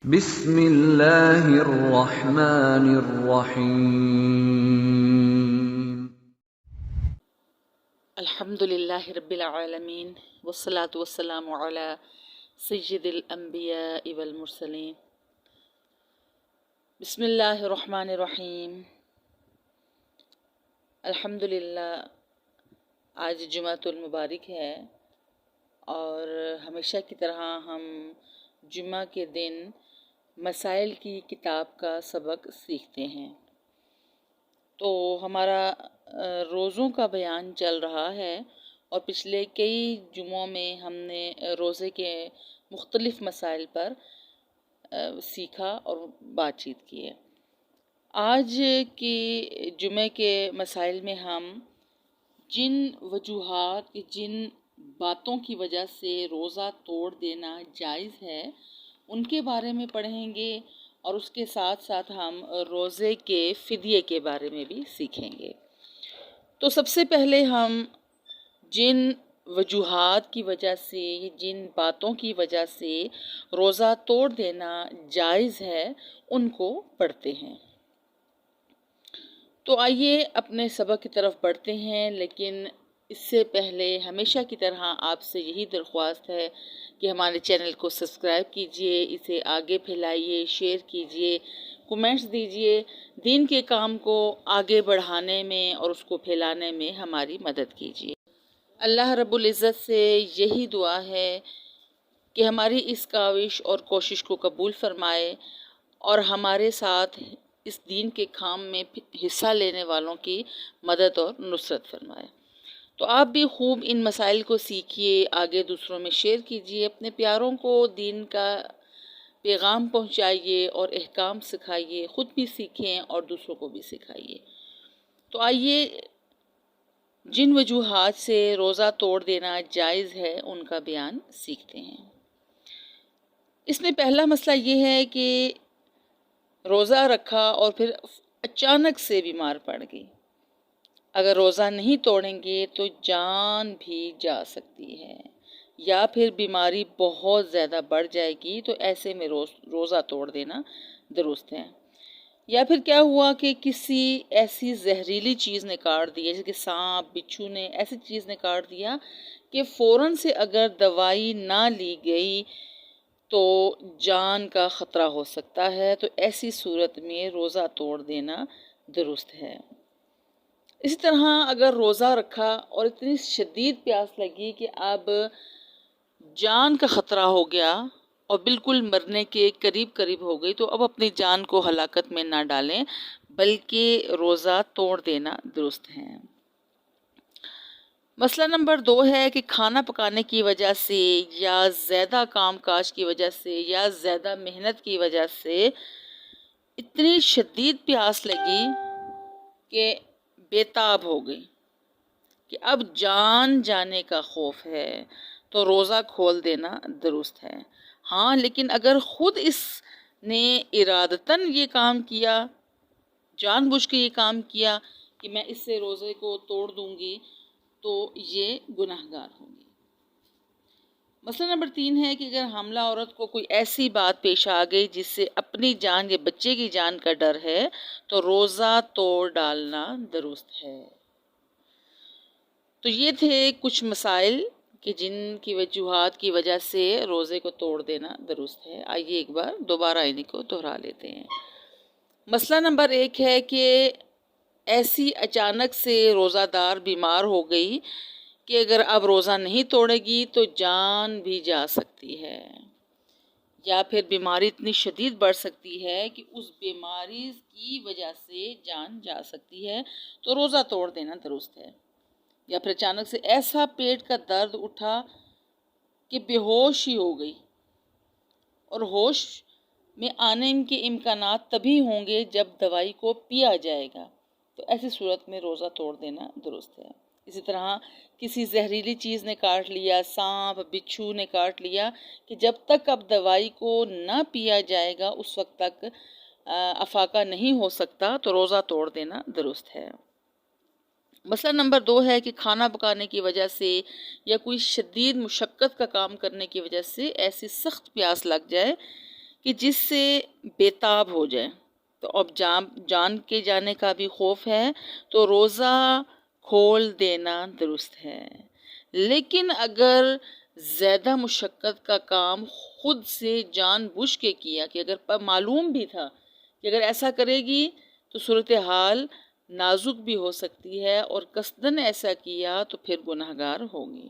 بسم اللہ الرحمن الرحیم۔ الحمد للہ رب العالمین والصلاة والسلام علی سید الانبیاء والمرسلین۔ بسم اللہ الرحمن الرحیم۔ الحمد للہ آج جمعۃ المبارک ہے اور ہمیشہ کی طرح ہم جمعہ کے دن مسائل کی کتاب کا سبق سیکھتے ہیں۔ تو ہمارا روزوں کا بیان چل رہا ہے اور پچھلے کئی جمعوں میں ہم نے روزے کے مختلف مسائل پر سیکھا اور بات چیت کی ہے۔ آج کی جمعے کے مسائل میں ہم جن وجوہات جن باتوں کی وجہ سے روزہ توڑ دینا جائز ہے ان کے بارے میں پڑھیں گے اور اس کے ساتھ ساتھ ہم روزے کے فدیے کے بارے میں بھی سیکھیں گے۔ تو سب سے پہلے ہم جن وجوہات کی وجہ سے جن باتوں کی وجہ سے روزہ توڑ دینا جائز ہے ان کو پڑھتے ہیں۔ تو آئیے اپنے سبق کی طرف بڑھتے ہیں، لیکن اس سے پہلے ہمیشہ کی طرح آپ سے یہی درخواست ہے کہ ہمارے چینل کو سبسکرائب کیجئے، اسے آگے پھیلائیے، شیئر کیجئے، کومنٹس دیجئے، دین کے کام کو آگے بڑھانے میں اور اس کو پھیلانے میں ہماری مدد کیجئے۔ اللہ رب العزت سے یہی دعا ہے کہ ہماری اس کاوش اور کوشش کو قبول فرمائے اور ہمارے ساتھ اس دین کے کام میں حصہ لینے والوں کی مدد اور نصرت فرمائے۔ تو آپ بھی خوب ان مسائل کو سیکھیے، آگے دوسروں میں شیئر کیجیے، اپنے پیاروں کو دین کا پیغام پہنچائیے اور احکام سکھائیے، خود بھی سیکھیں اور دوسروں کو بھی سکھائیے۔ تو آئیے جن وجوہات سے روزہ توڑ دینا جائز ہے ان کا بیان سیکھتے ہیں۔ اس میں پہلا مسئلہ یہ ہے کہ روزہ رکھا اور پھر اچانک سے بیمار پڑ گئی۔ اگر روزہ نہیں توڑیں گے تو جان بھی جا سکتی ہے یا پھر بیماری بہت زیادہ بڑھ جائے گی، تو ایسے میں روزہ توڑ دینا درست ہے۔ یا پھر کیا ہوا کہ کسی ایسی زہریلی چیز نے کاٹ دیا، جیسے کہ سانپ، بچھو نے ایسی چیز نے کاٹ دیا کہ فوراً سے اگر دوائی نہ لی گئی تو جان کا خطرہ ہو سکتا ہے، تو ایسی صورت میں روزہ توڑ دینا درست ہے۔ اسی طرح اگر روزہ رکھا اور اتنی شدید پیاس لگی کہ اب جان کا خطرہ ہو گیا اور بالکل مرنے کے قریب ہو گئی، تو اب اپنی جان کو ہلاکت میں نہ ڈالیں بلکہ روزہ توڑ دینا درست ہے۔ مسئلہ نمبر 2 ہے کہ کھانا پکانے کی وجہ سے یا زیادہ کام کاج کی وجہ سے یا زیادہ محنت کی وجہ سے اتنی شدید پیاس لگی کہ بے تاب ہو گئی کہ اب جان جانے کا خوف ہے، تو روزہ کھول دینا درست ہے۔ ہاں، لیکن اگر خود اس نے ارادتاً یہ کام کیا، جان بوجھ کے یہ کام کیا کہ میں اس سے روزے کو توڑ دوں گی، تو یہ گناہگار ہوگی۔ مسئلہ نمبر 3 ہے کہ اگر حاملہ عورت کو کوئی ایسی بات پیش آ گئی جس سے اپنی جان یا بچے کی جان کا ڈر ہے، تو روزہ توڑ ڈالنا درست ہے۔ تو یہ تھے کچھ مسائل کہ جن کی وجوہات کی وجہ سے روزے کو توڑ دینا درست ہے۔ آئیے ایک بار دوبارہ انہیں کو دہرا لیتے ہیں۔ مسئلہ نمبر 1 ہے کہ ایسی اچانک سے روزہ دار بیمار ہو گئی کہ اگر اب روزہ نہیں توڑے گی تو جان بھی جا سکتی ہے، یا پھر بیماری اتنی شدید بڑھ سکتی ہے کہ اس بیماری کی وجہ سے جان جا سکتی ہے، تو روزہ توڑ دینا درست ہے۔ یا پھر اچانک سے ایسا پیٹ کا درد اٹھا کہ بے ہوش ہی ہو گئی، اور ہوش میں آنے کے امکانات تبھی ہوں گے جب دوائی کو پیا جائے گا، تو ایسی صورت میں روزہ توڑ دینا درست ہے۔ اسی طرح کسی زہریلی چیز نے کاٹ لیا، سانپ، بچھو نے کاٹ لیا، کہ جب تک اب دوائی کو نہ پیا جائے گا اس وقت تک افاقہ نہیں ہو سکتا، تو روزہ توڑ دینا درست ہے۔ مسئلہ نمبر 2 ہے کہ کھانا پکانے کی وجہ سے یا کوئی شدید مشقت کا کام کرنے کی وجہ سے ایسی سخت پیاس لگ جائے کہ جس سے بےتاب ہو جائے، تو اب جان کے جانے کا بھی خوف ہے تو روزہ کھول دینا درست ہے۔ لیکن اگر زیادہ مشقت کا کام خود سے جان بوجھ کے کیا، کہ اگر معلوم بھی تھا کہ اگر ایسا کرے گی تو صورتحال نازک بھی ہو سکتی ہے اور قصدن ایسا کیا تو پھر گناہگار ہوگی۔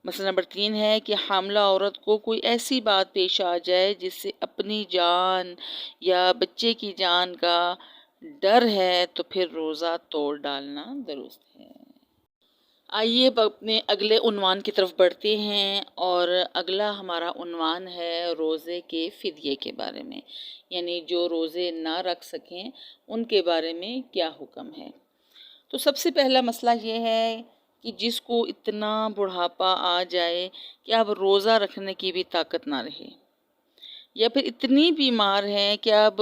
مسئلہ نمبر 3 ہے کہ حاملہ عورت کو کوئی ایسی بات پیش آ جائے جس سے اپنی جان یا بچے کی جان کا ڈر ہے تو پھر روزہ توڑ ڈالنا درست ہے۔ آئیے اب اپنے اگلے عنوان کی طرف بڑھتے ہیں، اور اگلا ہمارا عنوان ہے روزے کے فدیے کے بارے میں، یعنی جو روزے نہ رکھ سکیں ان کے بارے میں کیا حکم ہے۔ تو سب سے پہلا مسئلہ یہ ہے کہ جس کو اتنا بڑھاپا آ جائے کہ اب روزہ رکھنے کی بھی طاقت نہ رہے، یا پھر اتنی بیمار ہیں کہ اب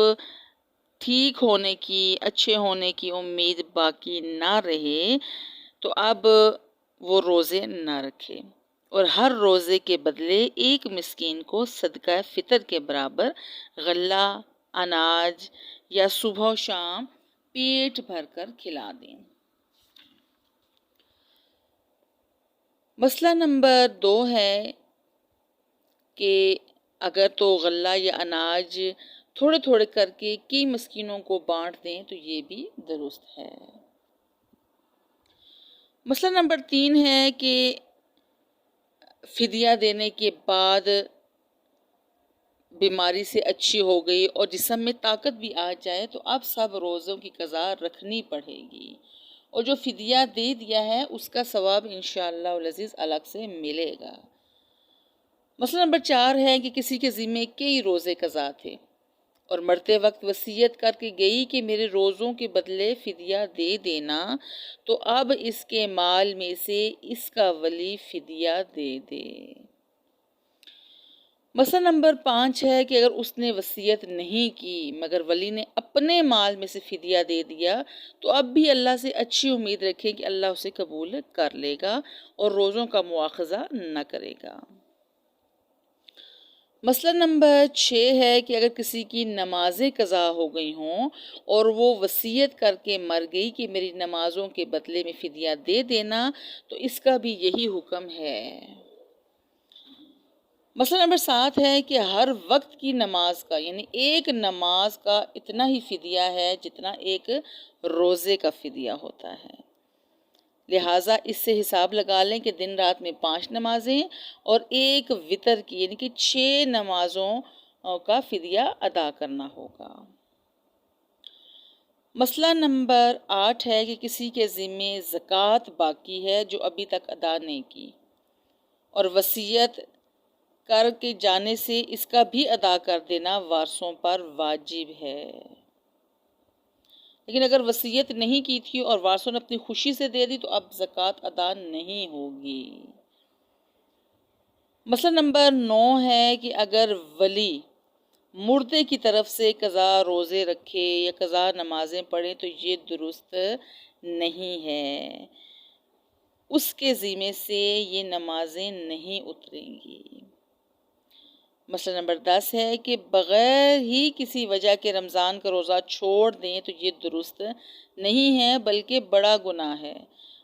ٹھیک ہونے کی، اچھے ہونے کی امید باقی نہ رہے، تو اب وہ روزے نہ رکھے اور ہر روزے کے بدلے ایک مسکین کو صدقہ فطر کے برابر غلہ، اناج یا صبح و شام پیٹ بھر کر کھلا دیں۔ مسئلہ نمبر 2 ہے کہ اگر تو غلہ یا اناج تھوڑے تھوڑے کر کے کئی مسکینوں کو بانٹ دیں تو یہ بھی درست ہے۔ مسئلہ نمبر 3 ہے کہ فدیہ دینے کے بعد بیماری سے اچھی ہو گئی اور جسم میں طاقت بھی آ جائے تو اب سب روزوں کی قضا رکھنی پڑے گی، اور جو فدیہ دے دیا ہے اس کا ثواب انشاءاللہ العزیز الگ سے ملے گا۔ مسئلہ نمبر 4 ہے کہ کسی کے ذمے کئی روزے قضا تھے اور مرتے وقت وصیت کر کے گئی کہ میرے روزوں کے بدلے فدیہ دے دینا، تو اب اس کے مال میں سے اس کا ولی فدیہ دے دے۔ مسئلہ نمبر 5 ہے کہ اگر اس نے وصیت نہیں کی مگر ولی نے اپنے مال میں سے فدیہ دے دیا تو اب بھی اللہ سے اچھی امید رکھے کہ اللہ اسے قبول کر لے گا اور روزوں کا مواخذہ نہ کرے گا۔ مسئلہ نمبر 6 ہے کہ اگر کسی کی نمازیں قضا ہو گئی ہوں اور وہ وصیت کر کے مر گئی کہ میری نمازوں کے بدلے میں فدیہ دے دینا، تو اس کا بھی یہی حکم ہے۔ مسئلہ نمبر 7 ہے کہ ہر وقت کی نماز کا، یعنی ایک نماز کا اتنا ہی فدیہ ہے جتنا ایک روزے کا فدیہ ہوتا ہے، لہٰذا اس سے حساب لگا لیں کہ دن رات میں 5 نمازیں اور ایک وتر کی یعنی کہ 6 نمازوں کا فدیہ ادا کرنا ہوگا۔ مسئلہ نمبر 8 ہے کہ کسی کے ذمے زکوٰۃ باقی ہے جو ابھی تک ادا نہیں کی، اور وصیت کر کے جانے سے اس کا بھی ادا کر دینا وارثوں پر واجب ہے، لیکن اگر وصیت نہیں کی تھی اور وارثوں نے اپنی خوشی سے دے دی تو اب زکوٰۃ ادا نہیں ہوگی۔ مسئلہ نمبر 9 ہے کہ اگر ولی مردے کی طرف سے قضا روزے رکھے یا قضا نمازیں پڑھے تو یہ درست نہیں ہے، اس کے ذمے سے یہ نمازیں نہیں اتریں گی۔ مسئلہ نمبر 10 ہے کہ بغیر ہی کسی وجہ کے رمضان کا روزہ چھوڑ دیں تو یہ درست نہیں ہے بلکہ بڑا گناہ ہے،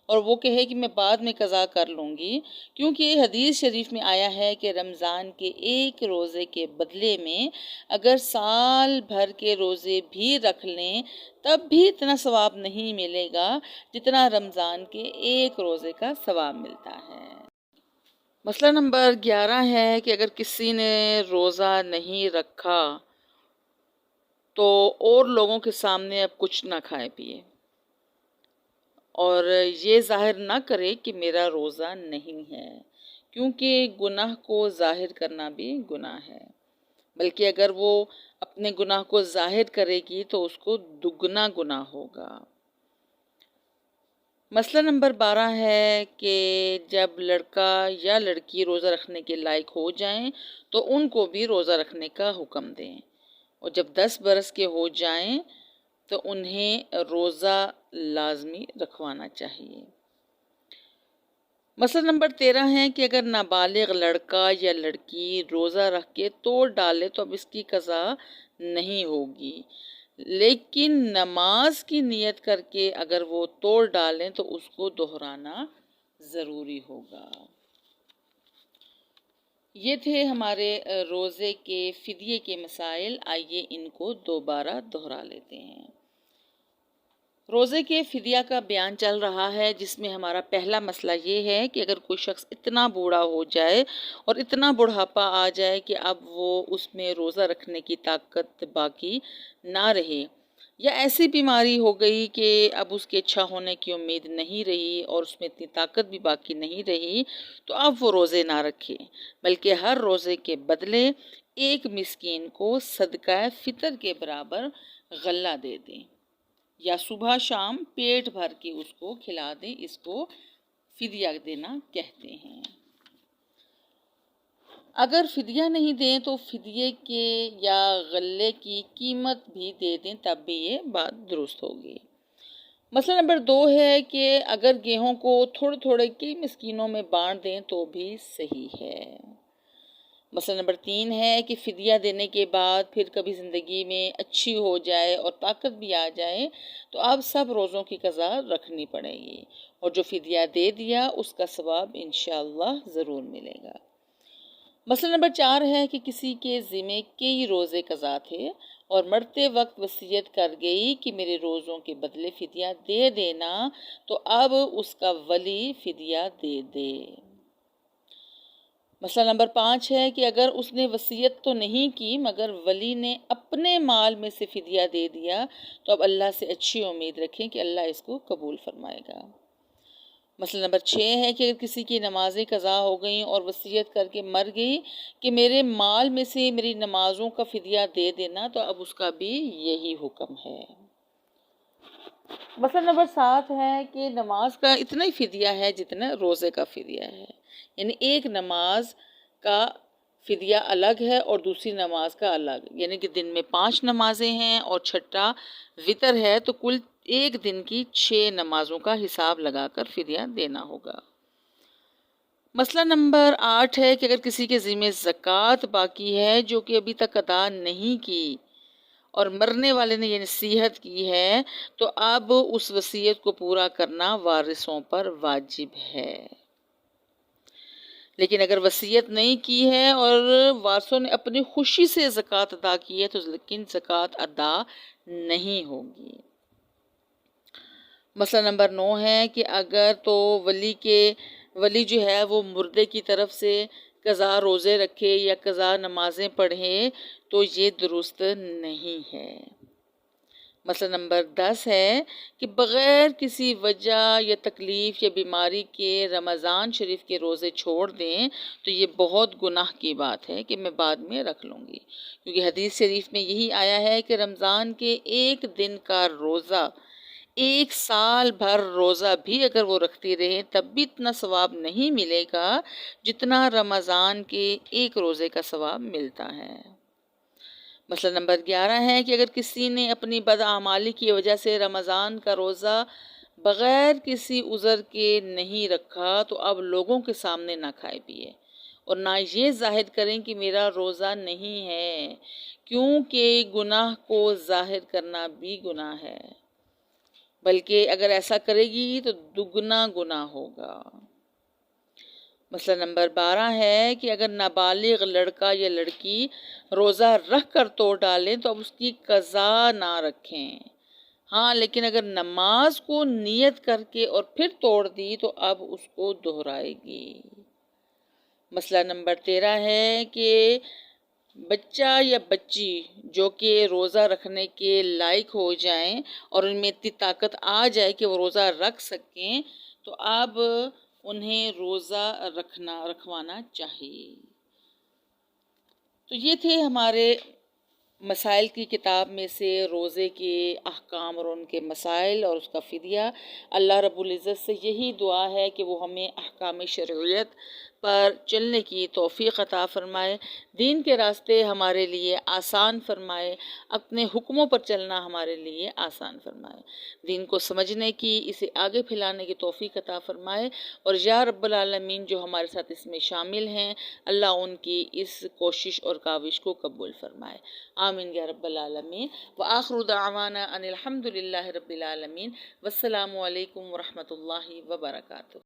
اور وہ کہے کہ میں بعد میں قضا کر لوں گی، کیونکہ حدیث شریف میں آیا ہے کہ رمضان کے ایک روزے کے بدلے میں اگر سال بھر کے روزے بھی رکھ لیں تب بھی اتنا ثواب نہیں ملے گا جتنا رمضان کے ایک روزے کا ثواب ملتا ہے۔ مسئلہ نمبر 11 ہے کہ اگر کسی نے روزہ نہیں رکھا تو اور لوگوں کے سامنے اب کچھ نہ کھائے پیے اور یہ ظاہر نہ کرے کہ میرا روزہ نہیں ہے، کیونکہ گناہ کو ظاہر کرنا بھی گناہ ہے، بلکہ اگر وہ اپنے گناہ کو ظاہر کرے گی تو اس کو دگنا گناہ ہوگا۔ مسئلہ نمبر 12 ہے کہ جب لڑکا یا لڑکی روزہ رکھنے کے لائق ہو جائیں تو ان کو بھی روزہ رکھنے کا حکم دیں، اور جب 10 برس کے ہو جائیں تو انہیں روزہ لازمی رکھوانا چاہیے۔ مسئلہ نمبر 13 ہے کہ اگر نابالغ لڑکا یا لڑکی روزہ رکھ کے توڑ ڈالے تو اب اس کی قضا نہیں ہوگی، لیکن نماز کی نیت کر کے اگر وہ توڑ ڈالیں تو اس کو دہرانا ضروری ہوگا۔ یہ تھے ہمارے روزے کے فدیے کے مسائل، آئیے ان کو دوبارہ دہرا لیتے ہیں۔ روزے کے فدیہ کا بیان چل رہا ہے، جس میں ہمارا پہلا مسئلہ یہ ہے کہ اگر کوئی شخص اتنا بوڑھا ہو جائے اور اتنا بڑھاپا آ جائے کہ اب وہ اس میں روزہ رکھنے کی طاقت باقی نہ رہے، یا ایسی بیماری ہو گئی کہ اب اس کے اچھا ہونے کی امید نہیں رہی اور اس میں اتنی طاقت بھی باقی نہیں رہی، تو اب وہ روزے نہ رکھے، بلکہ ہر روزے کے بدلے ایک مسکین کو صدقہ فطر کے برابر غلہ دے دیں، یا صبح شام پیٹ بھر کے اس کو کھلا دیں۔ اس کو فدیہ دینا کہتے ہیں۔ اگر فدیہ نہیں دیں تو فدیے کے یا غلے کی قیمت بھی دے دیں، تب بھی یہ بات درست ہوگی۔ مسئلہ نمبر 2 ہے کہ اگر گیہوں کو تھوڑے تھوڑے کئی مسکینوں میں بانٹ دیں تو بھی صحیح ہے۔ مسئلہ نمبر 3 ہے کہ فدیہ دینے کے بعد پھر کبھی زندگی میں اچھی ہو جائے اور طاقت بھی آ جائے تو اب سب روزوں کی قضا رکھنی پڑے گی، اور جو فدیہ دے دیا اس کا ثواب انشاءاللہ ضرور ملے گا۔ مسئلہ نمبر 4 ہے کہ کسی کے ذمہ کئی روزے قضا تھے اور مرتے وقت وصیت کر گئی کہ میرے روزوں کے بدلے فدیہ دے دینا، تو اب اس کا ولی فدیہ دے دے۔ مسئلہ نمبر 5 ہے کہ اگر اس نے وصیت تو نہیں کی مگر ولی نے اپنے مال میں سے فدیہ دے دیا، تو اب اللہ سے اچھی امید رکھیں کہ اللہ اس کو قبول فرمائے گا۔ مسئلہ نمبر 6 ہے کہ اگر کسی کی نمازیں قضا ہو گئیں اور وصیت کر کے مر گئی کہ میرے مال میں سے میری نمازوں کا فدیہ دے دینا، تو اب اس کا بھی یہی حکم ہے۔ مسئلہ نمبر 7 ہے کہ نماز کا اتنا ہی فدیہ ہے جتنا روزے کا فدیہ ہے، یعنی ایک نماز کا فدیہ الگ ہے اور دوسری نماز کا الگ، یعنی کہ دن میں 5 نمازیں ہیں اور چھٹا وطر ہے، تو کل ایک دن کی 6 نمازوں کا حساب لگا کر فدیہ دینا ہوگا۔ مسئلہ نمبر 8 ہے کہ اگر کسی کے ذمہ زکوٰۃ باقی ہے جو کہ ابھی تک ادا نہیں کی اور مرنے والے نے یہ نصیحت کی ہے، تو اب اس وصیت کو پورا کرنا وارثوں پر واجب ہے۔ لیکن اگر وصیت نہیں کی ہے اور وارثوں نے اپنی خوشی سے زکوٰۃ ادا کی ہے تو لیکن زکوٰۃ ادا نہیں ہوگی۔ مسئلہ نمبر 9 ہے کہ اگر تو ولی جو ہے وہ مردے کی طرف سے قضا روزے رکھے یا قضا نمازیں پڑھے تو یہ درست نہیں ہے۔ مسئلہ نمبر 10 ہے کہ بغیر کسی وجہ یا تکلیف یا بیماری کے رمضان شریف کے روزے چھوڑ دیں تو یہ بہت گناہ کی بات ہے کہ میں بعد میں رکھ لوں گی، کیونکہ حدیث شریف میں یہی آیا ہے کہ رمضان کے ایک دن کا روزہ 1 سال بھر روزہ بھی اگر وہ رکھتی رہیں تب بھی اتنا ثواب نہیں ملے گا جتنا رمضان کے ایک روزے کا ثواب ملتا ہے۔ مسئلہ نمبر 11 ہے کہ اگر کسی نے اپنی بدعمالی کی وجہ سے رمضان کا روزہ بغیر کسی عذر کے نہیں رکھا تو اب لوگوں کے سامنے نہ کھائے پیے اور نہ یہ ظاہر کریں کہ میرا روزہ نہیں ہے، کیونکہ گناہ کو ظاہر کرنا بھی گناہ ہے، بلکہ اگر ایسا کرے گی تو دگنا گناہ ہوگا۔ مسئلہ نمبر 12 ہے کہ اگر نابالغ لڑکا یا لڑکی روزہ رکھ کر توڑ ڈالیں تو اب اس کی قضا نہ رکھیں، ہاں لیکن اگر نماز کو نیت کر کے اور پھر توڑ دی تو اب اس کو دہرائے گی۔ مسئلہ نمبر 13 ہے کہ بچہ یا بچی جو کہ روزہ رکھنے کے لائق ہو جائیں اور ان میں اتنی طاقت آ جائے کہ وہ روزہ رکھ سکیں تو اب انہیں روزہ رکھوانا چاہیے۔ تو یہ تھے ہمارے مسائل کی کتاب میں سے روزے کے احکام اور ان کے مسائل اور اس کا فدیہ۔ اللہ رب العزت سے یہی دعا ہے کہ وہ ہمیں احکام شرعیت پر چلنے کی توفیق عطا فرمائے، دین کے راستے ہمارے لیے آسان فرمائے، اپنے حکموں پر چلنا ہمارے لیے آسان فرمائے، دین کو سمجھنے کی، اسے آگے پھیلانے کی توفیق عطا فرمائے، اور یا رب العالمین جو ہمارے ساتھ اس میں شامل ہیں اللہ ان کی اس کوشش اور کاوش کو قبول فرمائے، آمین یا رب العالمین۔ وآخر دعوانا ان الحمد للہ رب العالمین، والسلام علیکم ورحمۃ اللہ وبرکاتہ۔